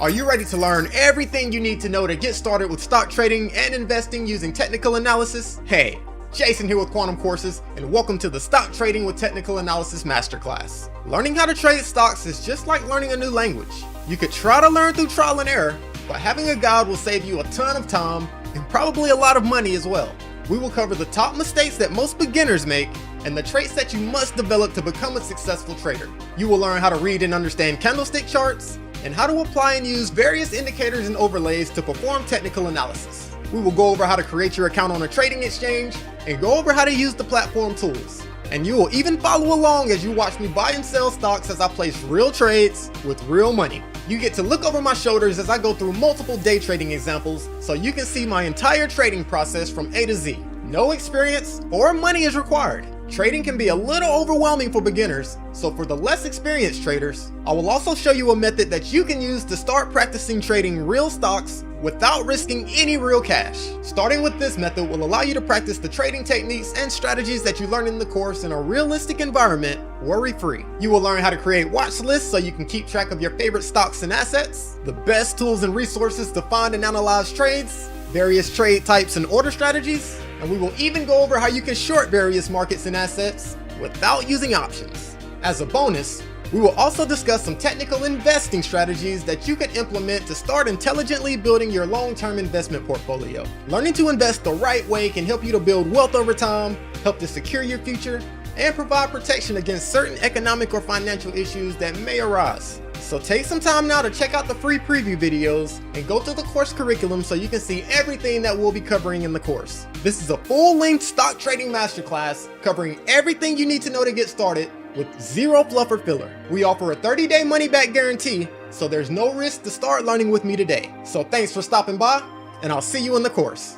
Are you ready to learn everything you need to know to get started with stock trading and investing using technical analysis? Hey, Jason here with Quantum Courses, and welcome to the Stock Trading with Technical Analysis Masterclass. Learning how to trade stocks is just like learning a new language. You could try to learn through trial and error, but having a guide will save you a ton of time and probably a lot of money as well. We will cover the top mistakes that most beginners make and the traits that you must develop to become a successful trader. You will learn how to read and understand candlestick charts and how to apply and use various indicators and overlays to perform technical analysis. We will go over how to create your account on a trading exchange and go over how to use the platform tools. And you will even follow along as you watch me buy and sell stocks as I place real trades with real money. You get to look over my shoulders as I go through multiple day trading examples so you can see my entire trading process from A to Z. No experience or money is required. Trading can be a little overwhelming for beginners, so for the less experienced traders, I will also show you a method that you can use to start practicing trading real stocks without risking any real cash. Starting with this method will allow you to practice the trading techniques and strategies that you learn in the course in a realistic environment, worry-free. You will learn how to create watch lists so you can keep track of your favorite stocks and assets, the best tools and resources to find and analyze trades, various trade types and order strategies, and we will even go over how you can short various markets and assets without using options. As a bonus, we will also discuss some technical investing strategies that you can implement to start intelligently building your long-term investment portfolio. Learning to invest the right way can help you to build wealth over time, help to secure your future, and provide protection against certain economic or financial issues that may arise. So take some time now to check out the free preview videos and go through the course curriculum so you can see everything that we'll be covering in the course. This is a full-length stock trading masterclass covering everything you need to know to get started with zero fluff or filler. We offer a 30-day money-back guarantee, so there's no risk to start learning with me today. So thanks for stopping by, and I'll see you in the course.